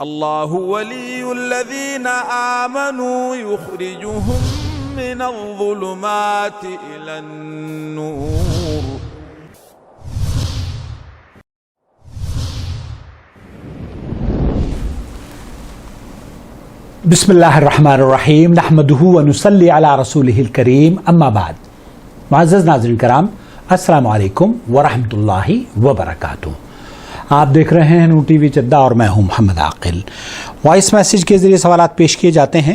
اللہ ولی الذین آمنوا یخرجهم من الظلمات الی النور. بسم اللہ الرحمن الرحیم نحمدہ ونصلی علی رسولہ الکریم اما بعد. معزز ناظرین کرام، السلام علیکم ورحمۃ اللہ وبرکاتہ. آپ دیکھ رہے ہیں نور ٹی وی جدہ اور میں ہوں محمد عاقل. وائس میسیج کے ذریعے سوالات پیش کیے جاتے ہیں.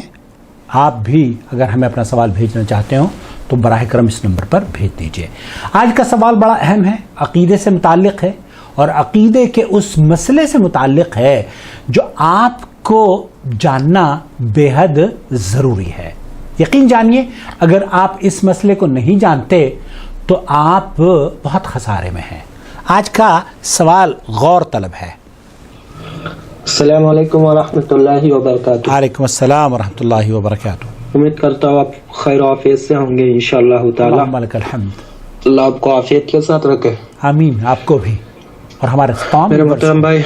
آپ بھی اگر ہمیں اپنا سوال بھیجنا چاہتے ہوں تو براہ کرم اس نمبر پر بھیج دیجیے. آج کا سوال بڑا اہم ہے، عقیدے سے متعلق ہے اور عقیدے کے اس مسئلے سے متعلق ہے جو آپ کو جاننا بے حد ضروری ہے. یقین جانیے، اگر آپ اس مسئلے کو نہیں جانتے تو آپ بہت خسارے میں ہیں. آج کا سوال غور طلب ہے. السلام علیکم ورحمۃ اللہ وبرکاتہ. وعلیکم السلام ورحمۃ اللہ وبرکاتہ. امید کرتا ہوں آپ خیر و عافیت سے ہوں گے انشاءاللہ تعالی. اللہم لک الحمد. اللہ آپ کو عافیت کے ساتھ رکھے. آمین. آپ کو بھی اور ہمارے تمام. میرے محترم بھائی،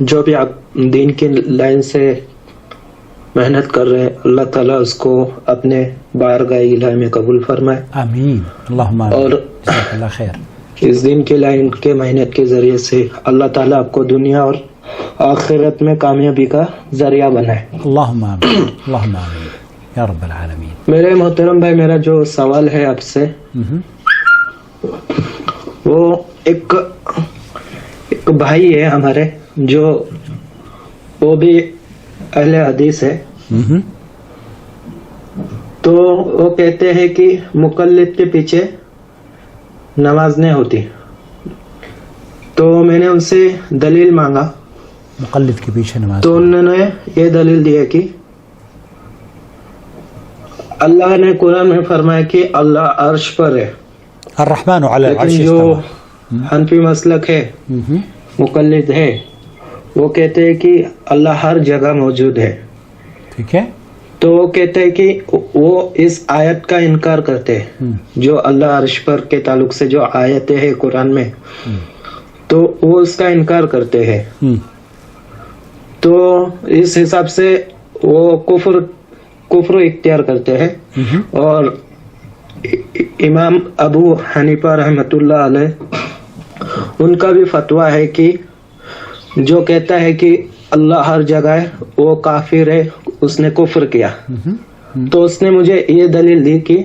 جو بھی آپ دین کی لائن سے محنت کر رہے ہیں، اللہ تعالیٰ اس کو اپنے بارگاہ الہی میں قبول فرمائے. آمین. اللہم آمین. اور جزاک اللہ خیر. اس دین کی لائن کے محنت کے ذریعے سے اللہ تعالیٰ آپ کو دنیا اور آخرت میں کامیابی کا ذریعہ بنائے. اللہم آمین. اللہم آمین یا رب العالمین. میرے محترم بھائی، میرا جو سوال ہے آپ سے وہ ایک بھائی ہے ہمارے، جو وہ بھی اہل حدیث ہے. تو وہ کہتے ہیں کہ مقلد کے پیچھے نماز نہیں ہوتی. تو میں نے ان سے دلیل مانگا، مقلد کے پیچھے نماز. تو انہوں نے یہ دلیل دیا کہ اللہ نے قرآن میں فرمایا کہ اللہ عرش پر ہے. الرحمن علی العرش لیکن جو استوى. حنفی مسلک ہے، مقلد ہے، وہ کہتے ہیں کہ اللہ ہر جگہ موجود ہے. ٹھیک ہے. تو وہ کہتے ہیں کہ وہ اس آیت کا انکار کرتے ہیں، جو اللہ عرش پر کے تعلق سے جو آیتیں ہیں قرآن میں، تو وہ اس کا انکار کرتے ہیں. تو اس حساب سے وہ کفر اختیار کرتے ہیں. اور امام ابو حنیفہ رحمۃ اللہ علیہ، ان کا بھی فتویٰ ہے کہ جو کہتا ہے کہ اللہ ہر جگہ ہے وہ کافر ہے، اس نے کفر کیا. تو اس نے مجھے یہ دلیل دی کہ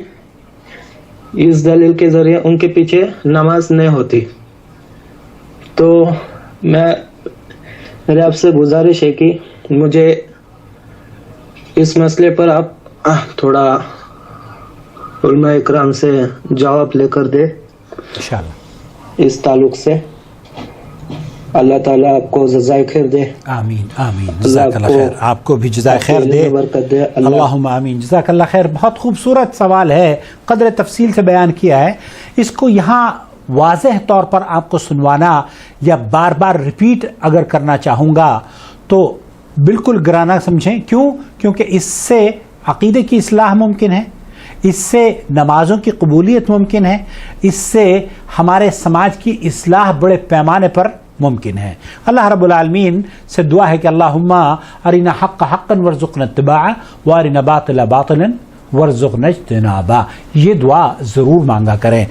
اس دلیل کے ذریعے ان کے پیچھے نماز نہیں ہوتی. تو میرے آپ سے گزارش ہے کہ مجھے اس مسئلے پر آپ تھوڑا علماء اکرام سے جواب لے کر دے انشاءاللہ. اس تعلق سے. اللہ تعالیٰ آپ کو جزائے خیر دے. آمین آمین. جزاک اللہ خیر. آپ کو بھی جزائے خیر دے. برکت دے. اللہم آمین. جزاک اللہ خیر. بہت خوبصورت سوال ہے، قدر تفصیل سے بیان کیا ہے. اس کو یہاں واضح طور پر آپ کو سنوانا یا بار بار ریپیٹ اگر کرنا چاہوں گا تو بالکل گرانہ سمجھیں. کیوں؟ کیونکہ اس سے عقیدے کی اصلاح ممکن ہے، اس سے نمازوں کی قبولیت ممکن ہے، اس سے ہمارے سماج کی اصلاح بڑے پیمانے پر ممکن ہے. اللہ رب العالمین سے دعا ہے کہ اللہم ارنا حق حقا وارزقنا اتباعہ وارنا باطلا باطلا وارزقنا اجتنابہ. یہ دعا ضرور مانگا کریں.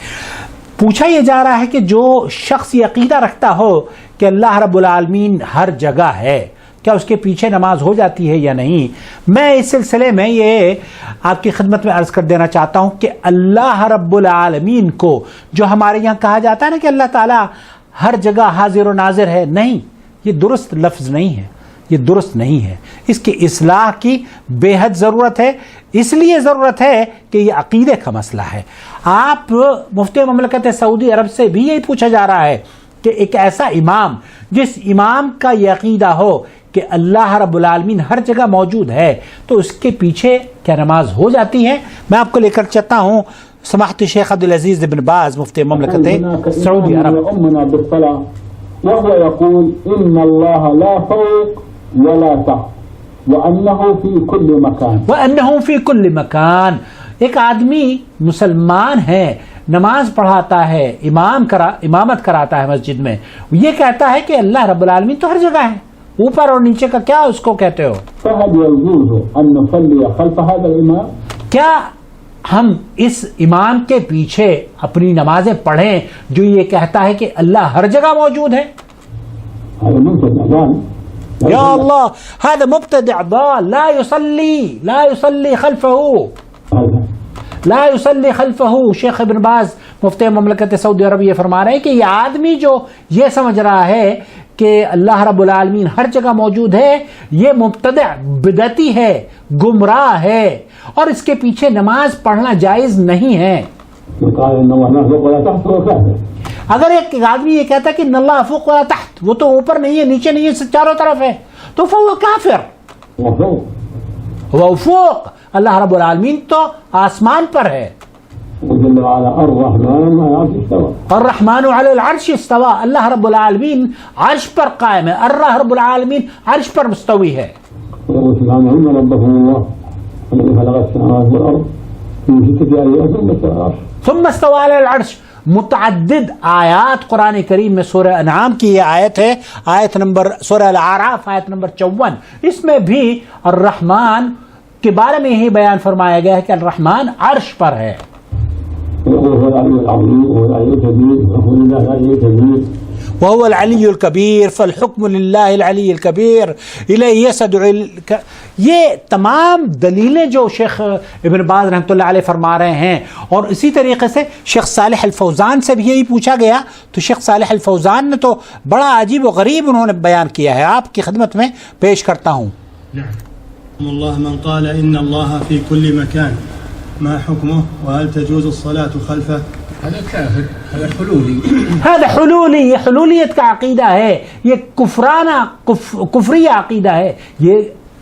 پوچھا یہ جا رہا ہے کہ جو شخص یہ عقیدہ رکھتا ہو کہ اللہ رب العالمین ہر جگہ ہے، کیا اس کے پیچھے نماز ہو جاتی ہے یا نہیں؟ میں اس سلسلے میں یہ آپ کی خدمت میں عرض کر دینا چاہتا ہوں کہ اللہ رب العالمین کو جو ہمارے یہاں کہا جاتا ہے نا کہ اللہ تعالیٰ ہر جگہ حاضر و ناظر ہے، نہیں، یہ درست لفظ نہیں ہے، یہ درست نہیں ہے. اس کی اصلاح کی بے حد ضرورت ہے. اس لیے ضرورت ہے کہ یہ عقیدے کا مسئلہ ہے. آپ مفتی مملکت سعودی عرب سے بھی یہی پوچھا جا رہا ہے کہ ایک ایسا امام جس امام کا یہ عقیدہ ہو کہ اللہ رب العالمین ہر جگہ موجود ہے، تو اس کے پیچھے کیا نماز ہو جاتی ہے؟ میں آپ کو لے کر چلتا ہوں سماحت شیخ عبدالعزیز بن باز مفتی مملکت سعودی عرب. وهو يقول إن الله لا فوق ولا تحت وأنه في كل مكان. وأنه في كل مكان. ایک آدمی مسلمان ہے، نماز پڑھاتا ہے، امامت کراتا ہے مسجد میں، یہ کہتا ہے کہ اللہ رب العالمین تو ہر جگہ ہے. اوپر اور نیچے کا کیا اس کو کہتے ہو؟ فهل يجوز أن نصلي خلف هذا الإمام؟ کیا ہم اس امام کے پیچھے اپنی نمازیں پڑھیں جو یہ کہتا ہے کہ اللہ ہر جگہ موجود ہے؟ هذا مبتدع ضال. یا اللہ هذا مبتدع ضال لا يصلي خلفه لا يصلي خلفه. شیخ ابن باز مفتی مملکت سعودی عرب یہ فرما رہے ہیں کہ یہ آدمی جو یہ سمجھ رہا ہے کہ اللہ رب العالمین ہر جگہ موجود ہے، یہ مبتدع بدعتی ہے، گمراہ ہے، اور اس کے پیچھے نماز پڑھنا جائز نہیں ہے. اگر ایک آدمی یہ کہتا ہے کہ اللہ فوق ولا تحت، وہ تو اوپر نہیں ہے، نیچے نہیں ہے، چاروں طرف ہے، تو فهو کافر. وہ فوق، اللہ رب العالمین تو آسمان پر ہے. الرحمن علی العرش استوى، اللہ رب العالمین عرش پر قائم ہے، اللہ رب العالمین عرش پر مستوی ہے. ثم استوى علی العرش. متعدد آیات قرآن کریم میں سورہ انعام کی یہ آیت ہے، آیت نمبر سورہ الاعراف آیت نمبر 54، اس میں بھی الرحمن کے بارے میں یہی بیان فرمایا گیا ہے کہ الرحمن عرش پر ہے. وهو العلی الکبیر فالحکم للہ العلی الکبیر الیہ یسدع. یہ تمام دلیلیں جو شیخ ابن باز رحمۃ اللہ علیہ فرما رہے ہیں، اور اسی طریقے سے شیخ صالح الفوزان سے بھی یہی پوچھا گیا، تو شیخ صالح الفوزان نے تو بڑا عجیب و غریب انہوں نے بیان کیا ہے، آپ کی خدمت میں پیش کرتا ہوں. الله من قال إن الله في كل مكان ما حكمه وهل تجوز الصلاة خلفه؟ هذا كافر، هذا حلولي. هذا حلولی، یہ حلولیت کا عقیدہ ہے، یہ کفرانہ کفری عقیدہ ہے.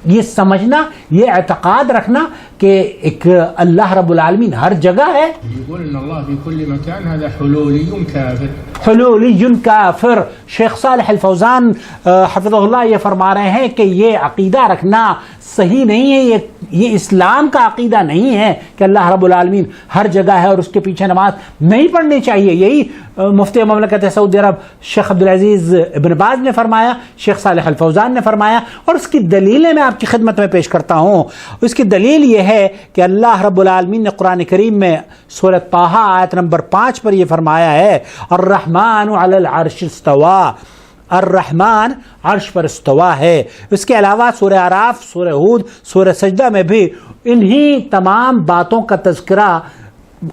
یہ سمجھنا، یہ اعتقاد رکھنا کہ ایک اللہ رب العالمین ہر جگہ ہے. يقول إن الله في كل مكان، هذا حلولي كافر. حلولی کافر. شیخ صالح الفوزان حفظہ اللہ یہ فرما رہے ہیں کہ یہ عقیدہ رکھنا صحیح نہیں ہے، یہ اسلام کا عقیدہ نہیں ہے کہ اللہ رب العالمین ہر جگہ ہے اور اس کے پیچھے نماز نہیں پڑھنی چاہیے. یہی مفتی مملکت سعودی عرب شیخ عبدالعزیز ابن باز نے فرمایا، شیخ صالح الفوزان نے فرمایا، اور اس کی دلیلیں میں آپ کی خدمت میں پیش کرتا ہوں. اس کی دلیل یہ ہے کہ اللہ رب العالمین نے قرآن کریم میں سورہ طٰہٰ آیت نمبر 5 پر یہ فرمایا ہے الرحمن علی العرش استوى. الرحمن عرش پر استوا ہے. اس کے علاوہ سورہ اعراف، سورہ ہود، سورہ سجدہ میں بھی انہی تمام باتوں کا تذکرہ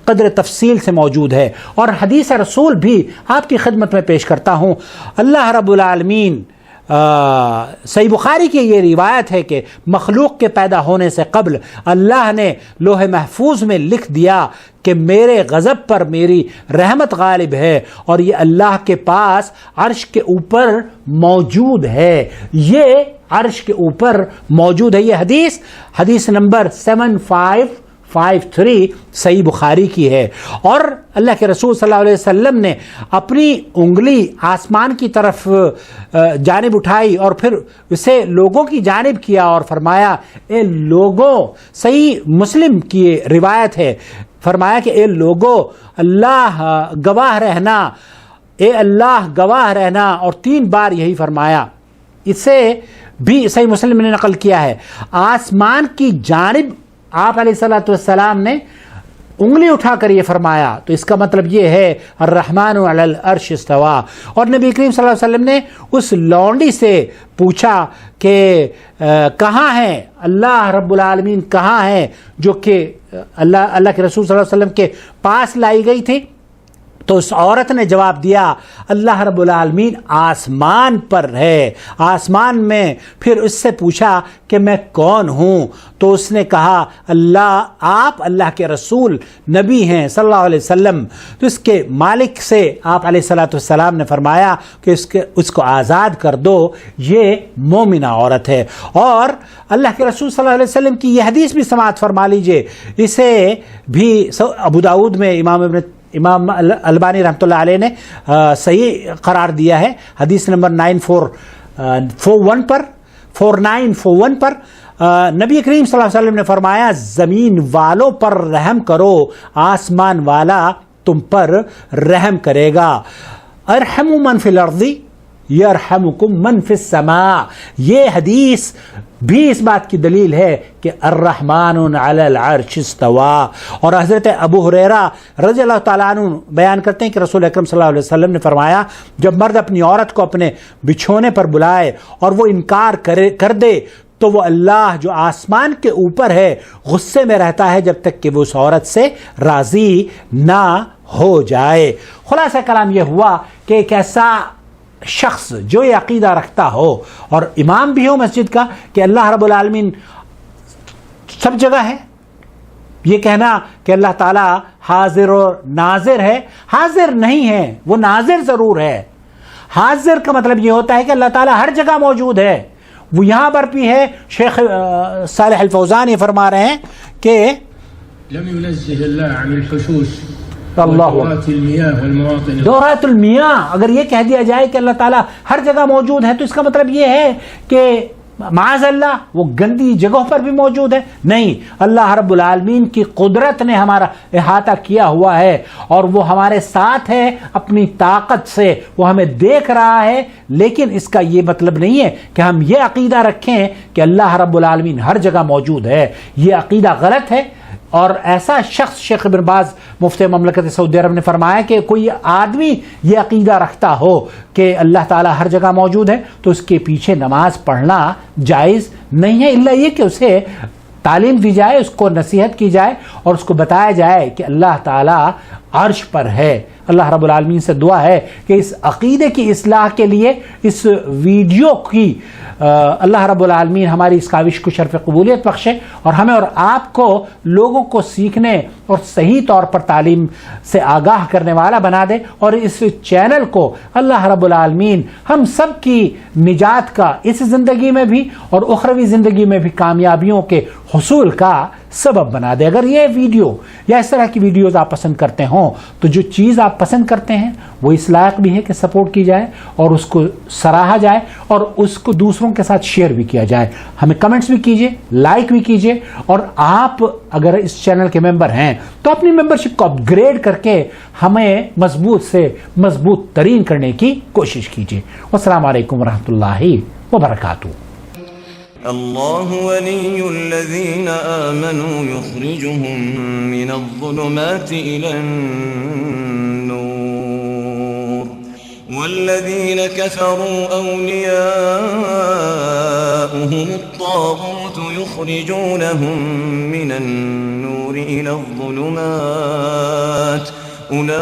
قدر تفصیل سے موجود ہے. اور حدیث رسول بھی آپ کی خدمت میں پیش کرتا ہوں. اللہ رب العالمین صحیح بخاری کی یہ روایت ہے کہ مخلوق کے پیدا ہونے سے قبل اللہ نے لوح محفوظ میں لکھ دیا کہ میرے غضب پر میری رحمت غالب ہے، اور یہ اللہ کے پاس عرش کے اوپر موجود ہے. یہ عرش کے اوپر موجود ہے. یہ حدیث نمبر 7553 صحیح بخاری کی ہے. اور اللہ کے رسول صلی اللہ علیہ وسلم نے اپنی انگلی آسمان کی طرف جانب اٹھائی اور پھر اسے لوگوں کی جانب کیا اور فرمایا اے لوگوں، صحیح مسلم کی روایت ہے، فرمایا کہ اے لوگوں اللہ گواہ رہنا، اے اللہ گواہ رہنا، اور 3 بار یہی فرمایا. اسے بھی صحیح مسلم نے نقل کیا ہے. آسمان کی جانب آپ علیہ الصلوۃ والسلام نے انگلی اٹھا کر یہ فرمایا، تو اس کا مطلب یہ ہے الرحمن علی العرش استوى. اور نبی کریم صلی اللہ علیہ وسلم نے اس لونڈی سے پوچھا کہ کہاں ہے اللہ رب العالمین، کہاں ہے، جو کہ اللہ کے رسول صلی اللہ علیہ وسلم کے پاس لائی گئی تھی. تو اس عورت نے جواب دیا اللہ رب العالمین آسمان پر ہے، آسمان میں. پھر اس سے پوچھا کہ میں کون ہوں، تو اس نے کہا آپ اللہ کے رسول نبی ہیں صلی اللہ علیہ وسلم. تو اس کے مالک سے آپ علیہ الصلوۃ والسلام نے فرمایا کہ اس کو آزاد کر دو، یہ مومنہ عورت ہے. اور اللہ کے رسول صلی اللہ علیہ وسلم کی یہ حدیث بھی سماعت فرما لیجئے. اسے بھی ابو داؤد میں امام البانی رحمۃ اللہ علیہ نے صحیح قرار دیا ہے. حدیث نمبر 4941 پر نبی کریم صلی اللہ علیہ وسلم نے فرمایا زمین والوں پر رحم کرو، آسمان والا تم پر رحم کرے گا. ارحموا من فی الارض یرحمکم من فی السماء. یہ حدیث بھی اس بات کی دلیل ہے کہ الرحمن علی العرش استوى. اور حضرت ابو ہریرہ رضی اللہ تعالیٰ عنہ بیان کرتے ہیں کہ رسول اکرم صلی اللہ علیہ وسلم نے فرمایا جب مرد اپنی عورت کو اپنے بچھونے پر بلائے اور وہ انکار کر دے تو وہ اللہ جو آسمان کے اوپر ہے غصے میں رہتا ہے جب تک کہ وہ اس عورت سے راضی نہ ہو جائے. خلاصہ کلام یہ ہوا کہ ایک ایسا شخص جو یہ عقیدہ رکھتا ہو اور امام بھی ہو مسجد کا کہ اللہ رب العالمین سب جگہ ہے، یہ کہنا کہ اللہ تعالیٰ حاضر و ناظر ہے، حاضر نہیں ہے، وہ ناظر ضرور ہے. حاضر کا مطلب یہ ہوتا ہے کہ اللہ تعالیٰ ہر جگہ موجود ہے، وہ یہاں پر بھی ہے. شیخ صالح الفوزان یہ فرما رہے ہیں کہ لم ينزه الله عن الحشوش اللہ دورات المياه والمواطن. دورات المیاہ اگر یہ کہہ دیا جائے کہ اللہ تعالیٰ ہر جگہ موجود ہے تو اس کا مطلب یہ ہے کہ معاذ اللہ وہ گندی جگہوں پر بھی موجود ہے. نہیں، اللہ رب العالمین کی قدرت نے ہمارا احاطہ کیا ہوا ہے اور وہ ہمارے ساتھ ہے اپنی طاقت سے، وہ ہمیں دیکھ رہا ہے. لیکن اس کا یہ مطلب نہیں ہے کہ ہم یہ عقیدہ رکھیں کہ اللہ رب العالمین ہر جگہ موجود ہے. یہ عقیدہ غلط ہے. اور ایسا شخص شیخ ابن باز مفتی مملکت سعودی عرب نے فرمایا کہ کوئی آدمی یہ عقیدہ رکھتا ہو کہ اللہ تعالیٰ ہر جگہ موجود ہے تو اس کے پیچھے نماز پڑھنا جائز نہیں ہے، الا یہ کہ اسے تعلیم دی جائے، اس کو نصیحت کی جائے اور اس کو بتایا جائے کہ اللہ تعالیٰ عرش پر ہے. اللہ رب العالمین سے دعا ہے کہ اس عقیدے کی اصلاح کے لیے اس ویڈیو کی اللہ رب العالمین ہماری اس کاوش کو شرف قبولیت بخشے اور ہمیں اور آپ کو لوگوں کو سیکھنے اور صحیح طور پر تعلیم سے آگاہ کرنے والا بنا دے. اور اس چینل کو اللہ رب العالمین ہم سب کی نجات کا اس زندگی میں بھی اور اخروی زندگی میں بھی کامیابیوں کے حصول کا سبب بنا دے. اگر یہ ویڈیو یا اس طرح کی ویڈیوز آپ پسند کرتے ہوں تو جو چیز آپ پسند کرتے ہیں وہ اس لائق بھی ہے کہ سپورٹ کی جائے اور اس کو سراہا جائے اور اس کو دوسروں کے ساتھ شیئر بھی کیا جائے. ہمیں کمنٹس بھی کیجئے، لائک بھی کیجئے اور آپ اگر اس چینل کے ممبر ہیں تو اپنی ممبرشپ کو اپ گریڈ کر کے ہمیں مضبوط سے مضبوط ترین کرنے کی کوشش کیجئے. والسلام علیکم ورحمۃ اللہ وبرکاتہ. الله ولي الذين آمنوا يخرجهم من الظلمات إلى النور والذين كفروا أولياؤهم الطاغوت يخرجونهم من النور إلى الظلمات أولئك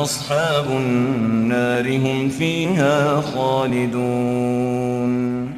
أصحاب النار هم فيها خالدون.